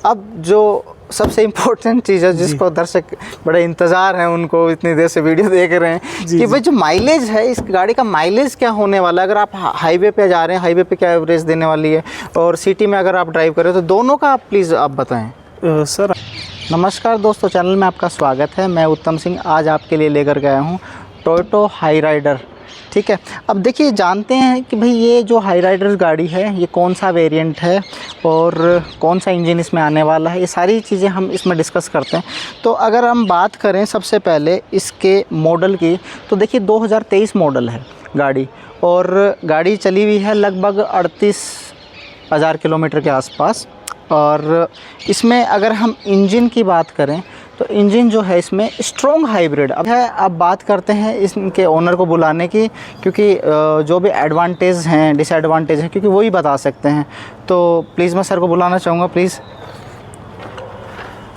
अब जो सबसे इम्पोर्टेंट चीज़ है जिसको दर्शक बड़े इंतज़ार हैं, उनको इतनी देर से वीडियो देख रहे हैं कि भाई जो माइलेज है इस गाड़ी का माइलेज क्या होने वाला है। अगर आप हाईवे पे जा रहे हैं, हाईवे पे क्या एवरेज देने वाली है, और सिटी में अगर आप ड्राइव कर रहे हो तो दोनों का आप प्लीज़ आप बताएं। सर नमस्कार दोस्तों, चैनल में आपका स्वागत है। मैं उत्तम सिंह आज आपके लिए लेकर गया हूँ टोयोटा हाई राइडर। ठीक है, अब देखिए जानते हैं कि भाई ये जो हाई राइडर गाड़ी है ये कौन सा वेरिएंट है और कौन सा इंजन इसमें आने वाला है, ये सारी चीज़ें हम इसमें डिस्कस करते हैं। तो अगर हम बात करें सबसे पहले इसके मॉडल की, तो देखिए 2023 मॉडल है गाड़ी, और गाड़ी चली हुई है लगभग 38,000 किलोमीटर के आसपास। और इसमें अगर हम इंजन की बात करें तो इंजन जो है इसमें स्ट्रॉन्ग हाइब्रिड अब है। अब बात करते हैं इसके ओनर को बुलाने की, क्योंकि जो भी एडवांटेज हैं डिसएडवांटेज हैं क्योंकि वही बता सकते हैं। तो प्लीज़ मैं सर को बुलाना चाहूँगा, प्लीज़।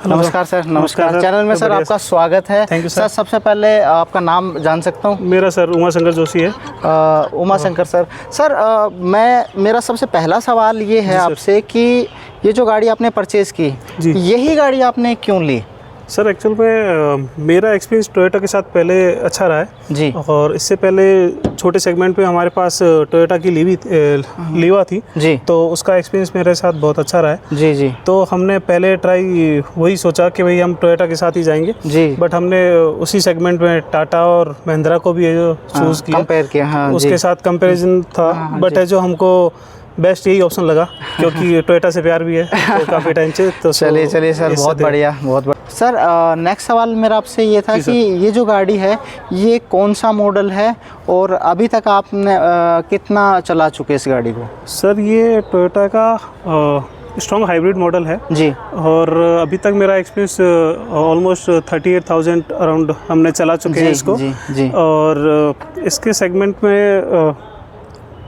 नमस्कार सर। नमस्कार चैनल में सर आपका स्वागत है। Thank you sir. सबसे पहले आपका नाम जान सकता हूँ? मेरा सर उमा शंकर जोशी है। उमा शंकर सर। मेरा सबसे पहला सवाल ये है आपसे कि ये जो गाड़ी आपने परचेज़ की, यही गाड़ी आपने क्यों ली? सर एक्चुअल में मेरा एक्सपीरियंस टोयोटा के साथ पहले अच्छा रहा है जी, और इससे पहले छोटे सेगमेंट पे हमारे पास टोयोटा की लीवा थी जी, तो उसका एक्सपीरियंस मेरे साथ बहुत अच्छा रहा है जी जी। तो हमने पहले ट्राई वही सोचा कि भाई हम टोयोटा के साथ ही जाएंगे जी, बट हमने उसी सेगमेंट में टाटा और महिंद्रा को भी चूज़ किया, कंपेयर किया। हाँ, उसके साथ कंपेरिजन था। बट जो हमको बेस्ट यही ऑप्शन लगा क्योंकि टोयोटा से प्यार भी है तो काफ़ी टाइम से। तो चलिए सर, बहुत बढ़िया, बहुत बढ़िया। सर नेक्स्ट सवाल मेरा आपसे ये था कि ये जो गाड़ी है ये कौन सा मॉडल है और अभी तक आपने कितना चला चुके इस गाड़ी को? सर ये टोयोटा का स्ट्रॉन्ग हाइब्रिड मॉडल है जी, और अभी तक मेरा एक्सपीरियंस ऑलमोस्ट 38,000 अराउंड हमने चला चुके हैं इसको जी। और इसके सेगमेंट में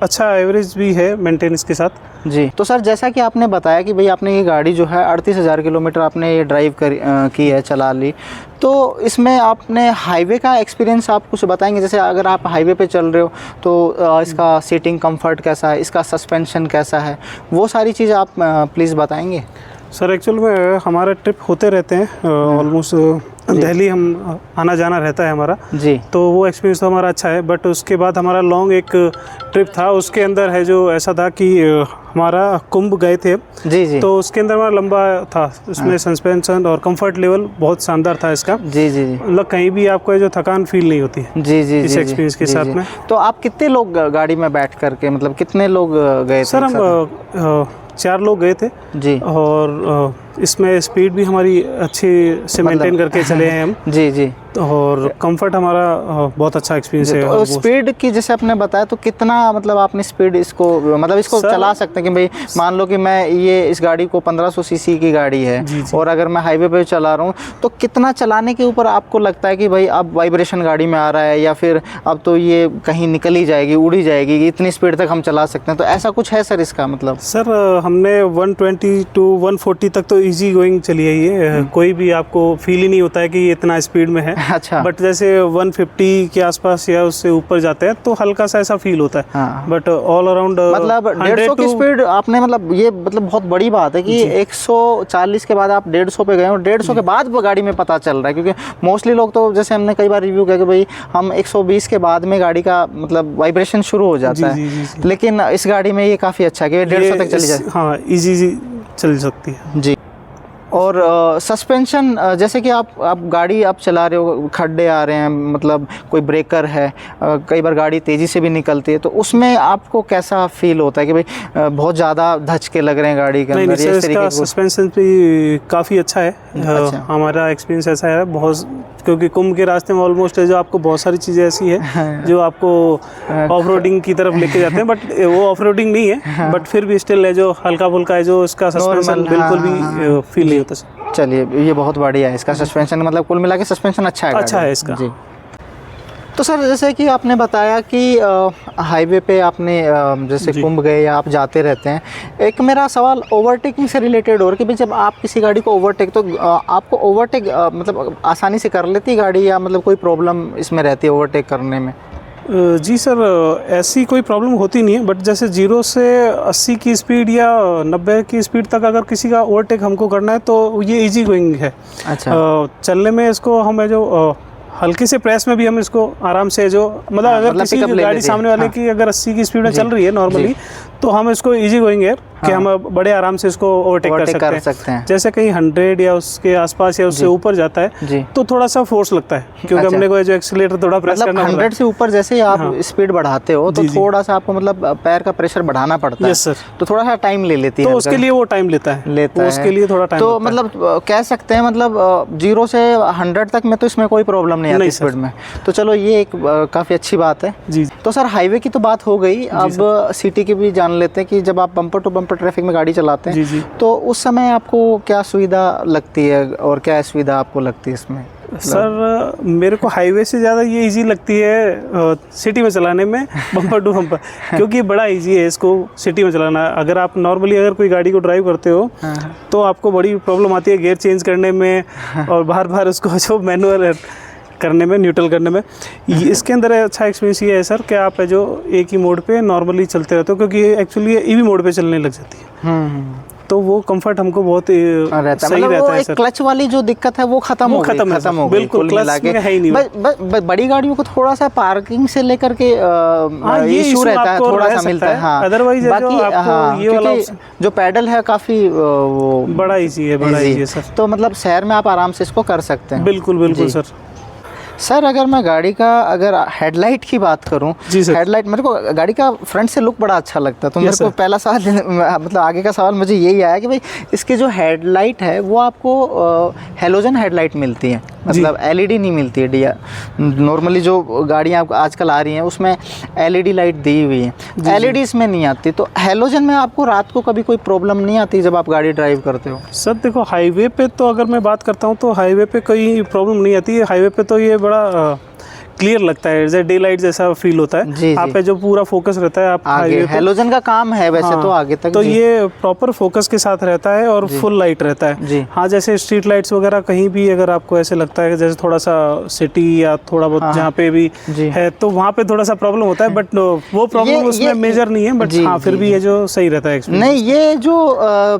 अच्छा एवरेज भी है मेंटेनेंस के साथ जी। तो सर जैसा कि आपने बताया कि भाई आपने ये गाड़ी जो है 38,000 किलोमीटर आपने ये ड्राइव की है, चला ली, तो इसमें आपने हाईवे का एक्सपीरियंस आप कुछ बताएंगे? जैसे अगर आप हाईवे पे चल रहे हो तो इसका सीटिंग कंफर्ट कैसा है, इसका सस्पेंशन कैसा है, वो सारी चीज़ आप प्लीज़ बताएंगे। सर एक्चुअल में हमारे ट्रिप होते रहते हैं ऑलमोस्ट दिल्ली हम आना जाना रहता है हमारा जी, तो वो एक्सपीरियंस तो हमारा अच्छा है। बट उसके बाद हमारा लॉन्ग एक ट्रिप था, उसके अंदर है जो ऐसा था कि हमारा कुंभ गए थे जी, तो उसके अंदर हमारा लंबा था, उसमें सस्पेंशन और कंफर्ट लेवल बहुत शानदार था इसका जी, मतलब कहीं भी आपको जो थकान फील नहीं होती है जी इस एक्सपीरियंस के साथ में। तो आप कितने लोग गाड़ी में बैठ करके, मतलब कितने लोग गए थे? सर हम 4 लोग गए थे जी, और इसमें स्पीड भी हमारी अच्छी से मेंटेन करके चले हैं हम जी, और कंफर्ट हमारा बहुत अच्छा एक्सपीरियंस है। तो स्पीड की जैसे आपने बताया, तो कितना मतलब आपने स्पीड इसको मतलब इसको चला सकते हैं कि भाई मान लो कि मैं इस गाड़ी को 1500 सीसी की गाड़ी है और अगर मैं हाईवे पे चला रहा हूँ तो कितना चलाने के ऊपर आपको लगता है कि भाई अब वाइब्रेशन गाड़ी में आ रहा है या फिर अब तो ये कहीं निकल ही जाएगी, उड़ ही जाएगी, इतनी स्पीड तक हम चला सकते हैं? तो ऐसा कुछ है सर इसका मतलब? सर हमने 120 to 140 तक तो इजी गोइंग चली है ये, कोई भी आपको फील ही नहीं होता है कि ये इतना स्पीड में है। अच्छा। बट जैसे 150 के आसपास या उससे ऊपर जाते हैं तो हल्का सा ऐसा फील होता है। हाँ। बट ऑल अराउंड मतलब 150 की स्पीड आपने, मतलब ये मतलब बहुत बड़ी बात है कि 140 के बाद आप 150 पे गए और 150 के बाद गाड़ी में पता चल रहा है, क्योंकि मोस्टली लोग तो जैसे हमने कई बार रिव्यू किया कि भाई हम 120 के बाद में गाड़ी का मतलब वाइब्रेशन शुरू हो जाता है, लेकिन इस गाड़ी में ये काफ़ी अच्छा है कि 150 तक चली जाए। हाँ, इजी चल सकती है जी। और सस्पेंशन जैसे कि आप गाड़ी आप चला रहे हो, खड्डे आ रहे हैं, मतलब कोई ब्रेकर है, कई बार गाड़ी तेज़ी से भी निकलती है, तो उसमें आपको कैसा फील होता है कि भाई बहुत ज़्यादा धचके लग रहे हैं गाड़ी के अंदर? नहीं, इसका सस्पेंशन भी काफ़ी अच्छा है। अच्छा। हमारा एक्सपीरियंस ऐसा है बहुत, क्योंकि कुंभ के रास्ते में ऑलमोस्ट जो आपको बहुत सारी चीज़ें ऐसी है जो आपको ऑफ रोडिंग की तरफ लेके जाते हैं, बट वो ऑफ रोडिंग नहीं है, बट फिर भी स्टिल है जो हल्का फुल्का है, जो इसका सस्पेंशन बिल्कुल भी फील नहीं होता। चलिए ये बहुत बढ़िया है इसका सस्पेंशन, मतलब कुल मिला के सस्पेंशन अच्छा है इसका जी। तो सर जैसे कि आपने बताया कि हाईवे पे आपने जैसे कुंभ गए या आप जाते रहते हैं, एक मेरा सवाल ओवरटेकिंग से रिलेटेड और कि भाई जब आप किसी गाड़ी को ओवरटेक, तो आपको ओवरटेक मतलब आसानी से कर लेती गाड़ी या मतलब कोई प्रॉब्लम इसमें रहती है ओवरटेक करने में? जी सर, ऐसी कोई प्रॉब्लम होती नहीं है, बट जैसे 0 से 80 की स्पीड या 90 की स्पीड तक अगर किसी का ओवरटेक हमको करना है तो ये इजी गोइंग है। अच्छा। चलने में इसको हमें जो हल्की से प्रेस में भी हम इसको आराम से जो मतलब अगर किसी की गाड़ी सामने वाले की अगर 80 की स्पीड में चल रही है नॉर्मली, तो हम इसको इजी गोइंग है कि हम बड़े आराम से इसको ओवरटेक कर सकते हैं। जैसे कहीं 100 या उसके आसपास या उससे ऊपर जाता है तो थोड़ा सा फोर्स लगता है, क्योंकि हमने को जो एक्सीलरेटर थोड़ा प्रेस करना होता है। 100 से ऊपर जैसे ही आप स्पीड बढ़ाते हो तो थोड़ा सा आपको मतलब पैर का प्रेशर बढ़ाना पड़ता है। Yes sir. तो थोड़ा सा टाइम ले लेती है, तो उसके लिए वो टाइम लेता है, उसके लिए थोड़ा टाइम। तो मतलब कह सकते हैं मतलब 0 से 100 तक में तो इसमें कोई प्रॉब्लम नहीं आती स्पीड में। तो चलो ये एक काफ़ी अच्छी बात है जी। तो सर हाईवे की तो बात हो गई, अब सिटी की भी जान लेते हैं कि जब आप बम्पर टू बम्पर ट्रैफिक में गाड़ी चलाते हैं जी। तो उस समय आपको क्या सुविधा लगती है और क्या सुविधा आपको लगती है इसमें? सर मेरे को हाईवे से ज़्यादा ये इजी लगती है सिटी में चलाने में, बम्पर टू बम्पर, क्योंकि बड़ा इजी है इसको सिटी में चलाना। अगर आप नॉर्मली अगर कोई गाड़ी को ड्राइव करते हो तो आपको बड़ी प्रॉब्लम आती है गियर चेंज करने में और बार बार उसको जो मैनुअल करने में, न्यूट्रल करने में। इसके अंदर अच्छा एक्सपीरियंस ये है सर कि आप जो एक ही मोड पे नॉर्मली चलते रहते हो, क्योंकि एक्चुअली ईवी मोड पे चलने लग जाती है। तो वो कंफर्ट हमको बहुत सही रहता है सर। क्लच वाली जो दिक्कत है वो खत्म हो गई। बिल्कुल, क्लच में है ही नहीं। बड़ी गाड़ियों को थोड़ा सा पार्किंग से लेकर के ये इशू रहता है, थोड़ा सा मिलता है। हाँ, अदरवाइज बाकी ये वाला जो पैडल है काफी बड़ा इजी है सर। तो मतलब शहर में आप आराम से इसको कर सकते हैं। बिल्कुल सर। सर अगर मैं गाड़ी का अगर हेडलाइट की बात करूं, हेडलाइट मेरे को गाड़ी का फ्रंट से लुक बड़ा अच्छा लगता है। तो मेरे को पहला सवाल मतलब आगे का सवाल मुझे यही आया कि भाई इसकी जो हेडलाइट है वो आपको हेलोजन हेडलाइट मिलती है, मतलब एलईडी नहीं मिलती है। नॉर्मली जो गाड़ियाँ आजकल आ रही हैं उसमें एलईडी लाइट दी हुई है, एलईडी इसमें नहीं आती। तो हेलोजन में आपको रात को कभी कोई प्रॉब्लम नहीं आती जब आप गाड़ी ड्राइव करते हो? सर देखो, हाईवे पे तो अगर मैं बात करता हूँ तो हाईवे पे कोई प्रॉब्लम नहीं आती है। हाईवे पे तो ये बड़ा क्लियर लगता है, जैसे डे लाइट जैसा फील होता है। आप पे जो पूरा फोकस रहता है, आप आगे हेलोजन का काम है वैसे तो आगे तक, तो ये प्रॉपर फोकस के साथ रहता है और फुल लाइट रहता है। हाँ, जैसे स्ट्रीट लाइट्स वगैरह कहीं भी अगर आपको ऐसे लगता है जैसे थोड़ा सा सिटी या थोड़ा बहुत जहाँ पे भी है तो वहाँ पे थोड़ा सा प्रॉब्लम होता है, बट वो प्रॉब्लम उसमें मेजर नहीं है। बट हाँ, फिर भी ये जो सही रहता है। नहीं, ये जो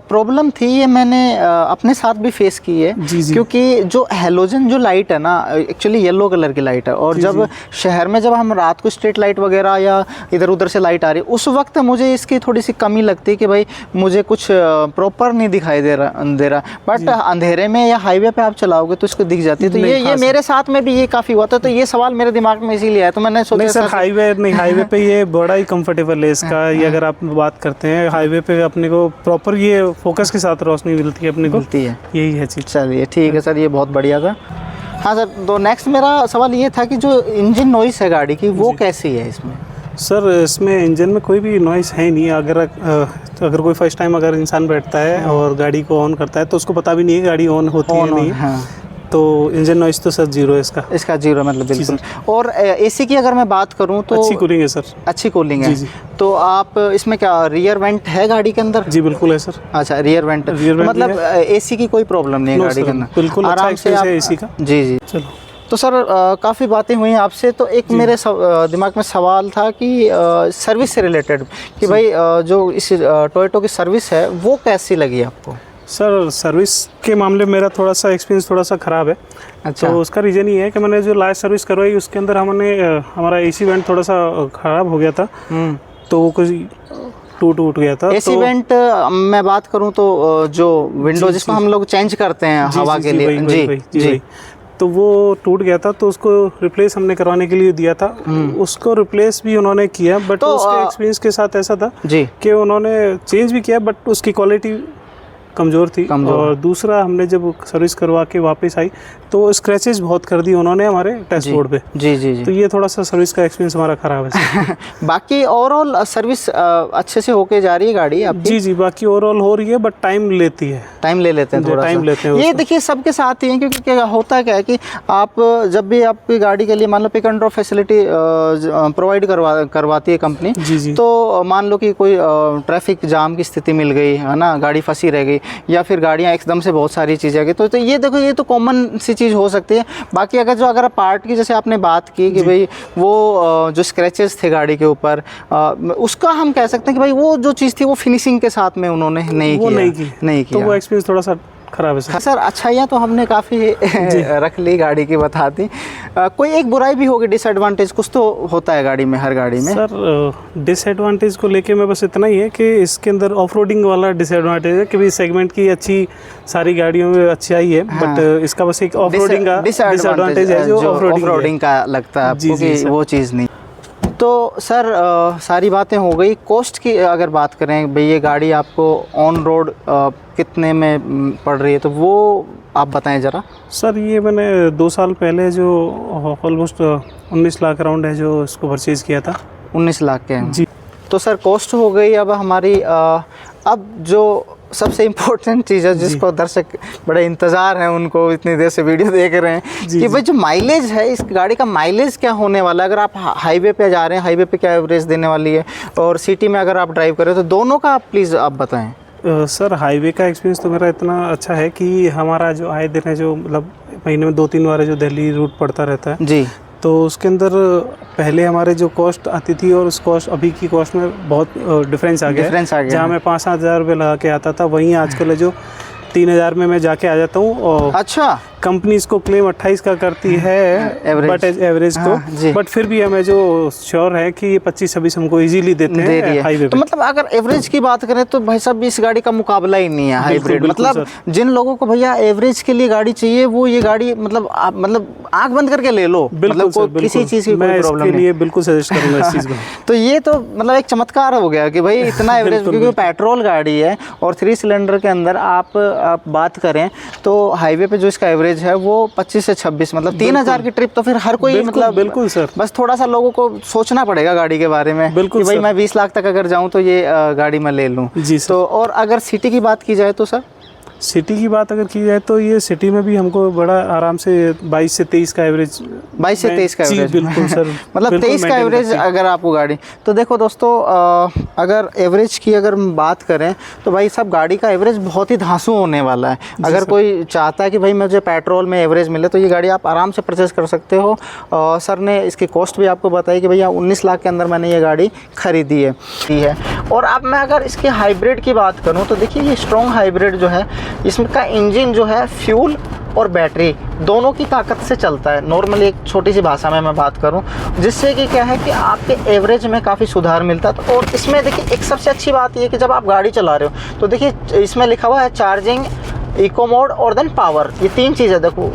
प्रॉब्लम थी ये मैंने अपने साथ भी फेस की है, क्योंकि जो हेलोजन जो लाइट है ना एक्चुअली येलो कलर की लाइट है, और जब शहर में जब हम रात को स्ट्रीट लाइट वगैरह या इधर उधर से लाइट आ रही है उस वक्त मुझे इसकी थोड़ी सी कमी लगती है कि भाई मुझे कुछ प्रॉपर नहीं दिखाई दे रहा। बट अंधेरे में या हाईवे पे आप चलाओगे तो इसको दिख जाती है। तो ये मेरे साथ में भी ये काफ़ी हुआ था, तो ये सवाल मेरे दिमाग में इसीलिए आया। तो मैंने सोचा सर हाईवे पे ये बड़ा ही कंफर्टेबल है इसका। ये अगर आप बात करते हैं हाईवे पे अपने को प्रॉपर ये फोकस के साथ रोशनी मिलती है अपने को, यही है चीज़। चलिए ठीक है सर, ये बहुत बढ़िया था। हाँ सर, तो नेक्स्ट मेरा सवाल ये था कि जो इंजन नॉइस है गाड़ी की वो कैसी है इसमें? सर इसमें इंजन में कोई भी नॉइस है नहीं। अगर कोई फर्स्ट टाइम अगर इंसान बैठता है और गाड़ी को ऑन करता है तो उसको पता भी नहीं है गाड़ी ऑन होती है नहीं। हाँ। तो इंजन नॉइस तो सर जीरो है इसका जीरो मतलब बिल्कुल। और एसी की अगर मैं बात करूं तो अच्छी कूलिंग है सर। अच्छी कूलिंग है। तो आप इसमें क्या रियर वेंट है गाड़ी के अंदर? जी बिल्कुल है सर। अच्छा, रियर वेंट मतलब एसी की कोई प्रॉब्लम नहीं है गाड़ी के अंदर, बिल्कुल आराम से एसी का। जी। चलो, तो सर काफ़ी बातें हुई आपसे। तो एक मेरे दिमाग में सवाल था कि सर्विस से रिलेटेड कि भाई जो इस टोयोटो की सर्विस है वो कैसी लगी आपको? सर सर्विस के मामले में मेरा थोड़ा सा एक्सपीरियंस थोड़ा सा ख़राब है। अच्छा। तो उसका रीज़न ये है कि मैंने जो लास्ट सर्विस करवाई उसके अंदर हमारा एसी वेंट थोड़ा सा ख़राब हो गया था, तो वो कुछ टूट गया था। एसी वेंट मैं बात करूं तो जो विंडो जिसको हम लोग चेंज करते हैं हवा के लिए, जी, तो वो टूट गया था। तो उसको रिप्लेस हमने करवाने के लिए दिया था, उसको रिप्लेस भी उन्होंने किया। बट तो उसके एक्सपीरियंस के साथ ऐसा था कि उन्होंने चेंज भी किया बट उसकी क्वालिटी कमज़ोर थी। और दूसरा, हमने जब सर्विस करवा के वापस आई तो स्क्रैचेस बहुत कर दी उन्होंने हमारे डैशबोर्ड पे। जी। तो ये थोड़ा सा सर्विस का एक्सपीरियंस हमारा ख़राब है। बाकी ओवरऑल सर्विस अच्छे से होके जा रही है गाड़ी आपकी? जी, बाकी ओवरऑल हो रही है बट टाइम लेती है। टाइम ले लेते हैं थोड़ा टाइम लेते हैं। ये देखिए सबके साथ ही है, क्योंकि क्या होता क्या है कि आप जब भी आपकी गाड़ी के लिए मान लो pick and drop facility provide करवाती है कंपनी, तो मान लो कि कोई ट्रैफिक जाम की स्थिति मिल गई है ना, गाड़ी फंसी रह गई, या फिर गाड़ियाँ एकदम से बहुत सारी चीज़ें आ गई, तो ये देखो ये तो कॉमन सी चीज़ हो सकती है। बाकी अगर पार्ट की जैसे आपने बात की कि भाई वो जो स्क्रैचेस थे गाड़ी के ऊपर, उसका हम कह सकते हैं कि भाई वो जो चीज़ थी वो फिनिशिंग के साथ में उन्होंने नहीं किया, तो वो एक्सपीरियंस थोड़ा सा खराब है सर। सर अच्छाइयाँ तो हमने काफ़ी रख ली गाड़ी की, बता दी। कोई एक बुराई भी होगी, डिसएडवांटेज कुछ तो होता है गाड़ी में, हर गाड़ी में। सर डिसएडवांटेज को लेके मैं बस इतना ही है कि इसके अंदर ऑफरोडिंग वाला डिसएडवांटेज है कि भाई सेगमेंट की अच्छी सारी गाड़ियों में अच्छाई है, बट इसका बस एक ऑफरोडिंग का डिसएडवांटेज है जो ऑफरोडिंग का लगता है आपको कि वो चीज़ नहीं। तो सर सारी बातें हो गई। कॉस्ट की अगर बात करें भाई, ये गाड़ी आपको ऑन रोड कितने में पड़ रही है, तो वो आप बताएं ज़रा। सर ये मैंने 2 साल पहले जो ऑलमोस्ट 19 लाख अराउंड है जो इसको परचेज़ किया था। 19 लाख के जी। तो सर कॉस्ट हो गई। अब हमारी अब जो सबसे इम्पोर्टेंट चीज़ है जिसको दर्शक बड़े इंतज़ार है, उनको इतनी देर से वीडियो देख रहे हैं कि भाई जो माइलेज है इस गाड़ी का, माइलेज क्या होने वाला है। अगर आप हाईवे पे जा रहे हैं, हाईवे पे क्या एवरेज देने वाली है, और सिटी में अगर आप ड्राइव करें, तो दोनों का आप प्लीज़ आप बताएं। सर हाईवे का एक्सपीरियंस तो मेरा इतना अच्छा है कि हमारा जो आए दिन है, जो मतलब महीने में 2-3 बार जो दिल्ली रूट पड़ता रहता है जी, तो उसके अंदर पहले हमारे जो कॉस्ट आती थी और उस कॉस्ट अभी की कॉस्ट में बहुत डिफरेंस आ गया। जहाँ मैं 5-7 हज़ार रुपये लगा के आता था, वहीं आजकल जो 3,000 में मैं जाके आ जाता हूँ। और अच्छा, कंपनी इसको क्लेम 28 का करती है बट एवरेज को, बट फिर भी हमें जो श्योर है कि ये 25-26 हमको इजीली देते हैं हाईवे पे। तो मतलब अगर एवरेज की बात करें तो भाई साहब इस गाड़ी का मुकाबला ही नहीं है हाइब्रिड। मतलब जिन लोगों को भैया एवरेज के लिए गाड़ी चाहिए, वो ये गाड़ी मतलब आंख बंद करके ले लो, मतलब किसी चीज़ की कोई प्रॉब्लम नहीं है। बिल्कुल सजेस्ट करूँगा इस चीज़ को। तो ये तो मतलब एक चमत्कार हो गया कि भाई इतना एवरेज, क्योंकि पेट्रोल गाड़ी है और 3 सिलेंडर के अंदर आप बात करें तो हाईवे पे जो इसका एवरेज है वो 25 से 26, मतलब 3,000 की ट्रिप तो फिर हर कोई, मतलब बिल्कुल सर, बस थोड़ा सा लोगों को सोचना पड़ेगा गाड़ी के बारे में कि भाई मैं 20 लाख तक अगर जाऊं तो ये गाड़ी मैं ले लूं जी। तो और अगर सिटी की बात की जाए तो सर, सिटी की बात अगर की जाए तो ये सिटी में भी हमको बड़ा आराम से 22 से 23 का एवरेज, 22 से 23 का एवरेज, बिल्कुल सर, मतलब 23 का एवरेज अगर आपको गाड़ी। तो देखो दोस्तों, अगर एवरेज की अगर बात करें तो भाई साहब गाड़ी का एवरेज बहुत ही धांसू होने वाला है। अगर कोई चाहता है कि भाई मुझे पेट्रोल में एवरेज मिले, तो ये गाड़ी आप आराम से परचेज़ कर सकते हो। सर ने इसकी कॉस्ट भी आपको बताई कि भैया 19 लाख के अंदर मैंने ये गाड़ी खरीदी है। और अब मैं अगर इसके हाइब्रिड की बात करूँ तो देखिए ये स्ट्रॉन्ग हाइब्रिड जो है, इसमें का इंजन जो है फ्यूल और बैटरी दोनों की ताकत से चलता है। नॉर्मली एक छोटी सी भाषा में मैं बात करूं, जिससे कि क्या है कि आपके एवरेज में काफ़ी सुधार मिलता है। और इसमें देखिए एक सबसे अच्छी बात ये है कि जब आप गाड़ी चला रहे हो तो देखिए इसमें लिखा हुआ है चार्जिंग, इको मोड और देन पावर, ये 3 चीज़ें। देखो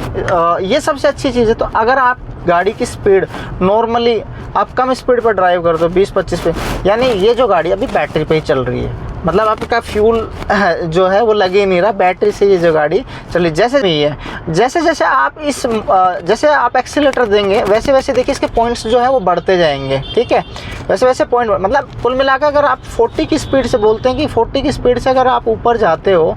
ये सबसे अच्छी चीज़ है। तो अगर आप गाड़ी की स्पीड नॉर्मली आप कम स्पीड पर ड्राइव कर दो 20-25 पे, यानी ये जो गाड़ी अभी बैटरी पे ही चल रही है, मतलब आपका फ्यूल जो है वो लगे नहीं रहा, बैटरी से ये जो गाड़ी चली जैसे भी है। जैसे जैसे आप एक्सीलेटर देंगे वैसे वैसे देखिए इसके पॉइंट्स जो है वो बढ़ते जाएंगे, ठीक है, वैसे वैसे पॉइंट, मतलब कुल मिलाकर अगर आप 40 की स्पीड से बोलते हैं कि 40 की स्पीड से अगर आप ऊपर जाते हो,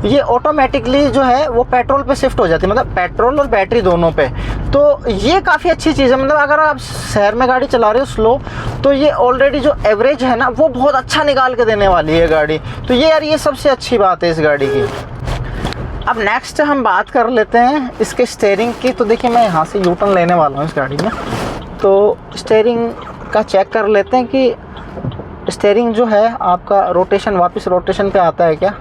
ये ऑटोमेटिकली जो है वो पेट्रोल पे शिफ्ट हो जाती है, मतलब पेट्रोल और बैटरी दोनों पे। तो ये काफ़ी अच्छी चीज़ है। मतलब अगर आप शहर में गाड़ी चला रहे हो स्लो, तो ये ऑलरेडी जो एवरेज है ना वो बहुत अच्छा निकाल के देने वाली है गाड़ी। तो ये यार ये सबसे अच्छी बात है इस गाड़ी की। अब नेक्स्ट हम बात कर लेते हैं इसके स्टीयरिंग की। तो देखिए मैं यहाँ से यू टर्न लेने वाला हूँ इस गाड़ी में, तो स्टीयरिंग का चेक कर लेते हैं कि स्टीयरिंग जो है आपका रोटेशन, वापस रोटेशन पे आता है क्या,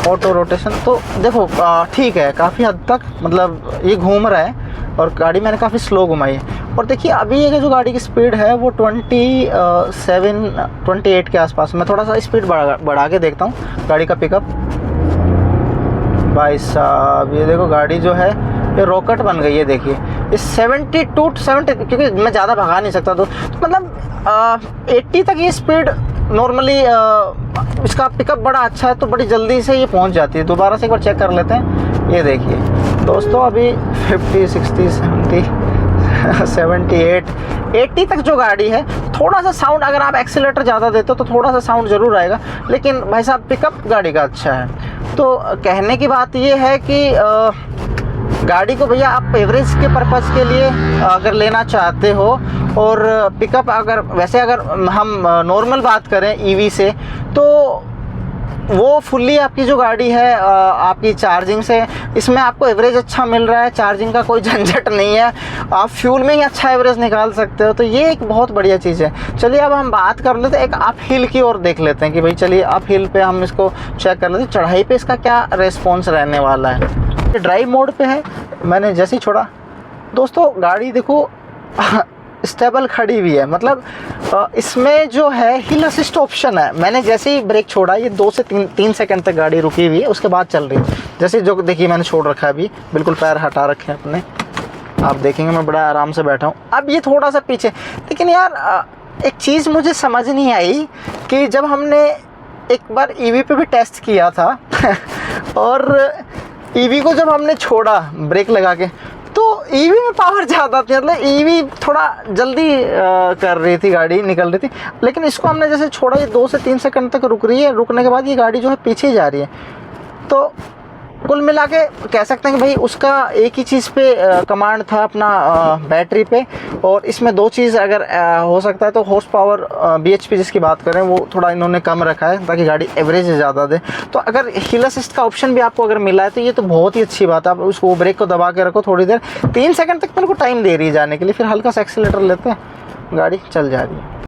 ऑटो रोटेशन। तो देखो ठीक है, काफ़ी हद तक मतलब ये घूम रहा है और गाड़ी मैंने काफ़ी स्लो घुमाई है। और देखिए अभी ये जो गाड़ी की स्पीड है वो 28 के आसपास। मैं थोड़ा सा स्पीड बढ़ा के देखता हूँ गाड़ी का पिकअप। भाई साहब ये देखो गाड़ी जो है ये रॉकेट बन गई है। देखिए इस 70, क्योंकि मैं ज़्यादा भगा नहीं सकता, तो मतलब 80 तक ये स्पीड नॉर्मली इसका पिकअप बड़ा अच्छा है, तो बड़ी जल्दी से ये पहुंच जाती है। दोबारा से एक बार चेक कर लेते हैं। ये देखिए दोस्तों अभी 50, 60, 70, 78, 80 तक जो गाड़ी है, थोड़ा सा साउंड अगर आप एक्सीलेटर ज़्यादा देते हो तो थोड़ा सा साउंड ज़रूर आएगा, लेकिन भाई साहब पिकअप गाड़ी का अच्छा है। तो कहने की बात ये है कि गाड़ी को भैया आप एवरेज के पर्पज़ के लिए अगर लेना चाहते हो, और पिकअप अगर वैसे अगर हम नॉर्मल बात करें ईवी से, तो वो फुल्ली आपकी जो गाड़ी है आपकी चार्जिंग से, इसमें आपको एवरेज अच्छा मिल रहा है, चार्जिंग का कोई झंझट नहीं है, आप फ्यूल में ही अच्छा एवरेज निकाल सकते हो, तो ये एक बहुत बढ़िया चीज़ है। चलिए अब हम बात कर लेते हैं एक अप हिल की ओर, देख लेते हैं कि भाई चलिए अप हिल पे हम इसको चेक कर लेते हैं, चढ़ाई पे इसका क्या रिस्पॉन्स रहने वाला है। ये ड्राइव मोड पे है, मैंने जैसे ही छोड़ा दोस्तों गाड़ी देखो स्टेबल खड़ी हुई है, मतलब इसमें जो है हिल असिस्ट ऑप्शन है। मैंने जैसे ही ब्रेक छोड़ा ये 2 से 3 सेकंड तक गाड़ी रुकी हुई है, उसके बाद चल रही है। जैसे जो देखिए मैंने छोड़ रखा है, अभी बिल्कुल पैर हटा रखे हैं अपने, आप देखेंगे मैं बड़ा आराम से बैठा हूँ। अब ये थोड़ा सा पीछे, लेकिन यार एक चीज़ मुझे समझ नहीं आई कि जब हमने एक बार ईवी पे भी टेस्ट किया था और ईवी को जब हमने छोड़ा ब्रेक लगा के, तो ईवी में पावर ज़्यादा थी, मतलब ईवी थोड़ा जल्दी कर रही थी, गाड़ी निकल रही थी। लेकिन इसको हमने जैसे छोड़ा, ये 2 से 3 सेकंड तक रुक रही है, रुकने के बाद ये गाड़ी जो है पीछे जा रही है। तो कुल मिला के कह सकते हैं कि भाई उसका एक ही चीज़ पे कमांड था अपना बैटरी पे, और इसमें 2 चीज़ अगर हो सकता है तो हॉर्स पावर bhp जिसकी बात करें वो थोड़ा इन्होंने कम रखा है ताकि गाड़ी एवरेज ज़्यादा दे। तो अगर हिल असिस्ट का ऑप्शन भी आपको अगर मिला है तो ये तो बहुत ही अच्छी बात है। आप उसको ब्रेक को दबा के रखो थोड़ी देर, 3 सेकंड तक मेरे को टाइम दे रही है जाने के लिए, फिर हल्का सा एक्सीलेटर लेते हैं, गाड़ी चल जा रही है।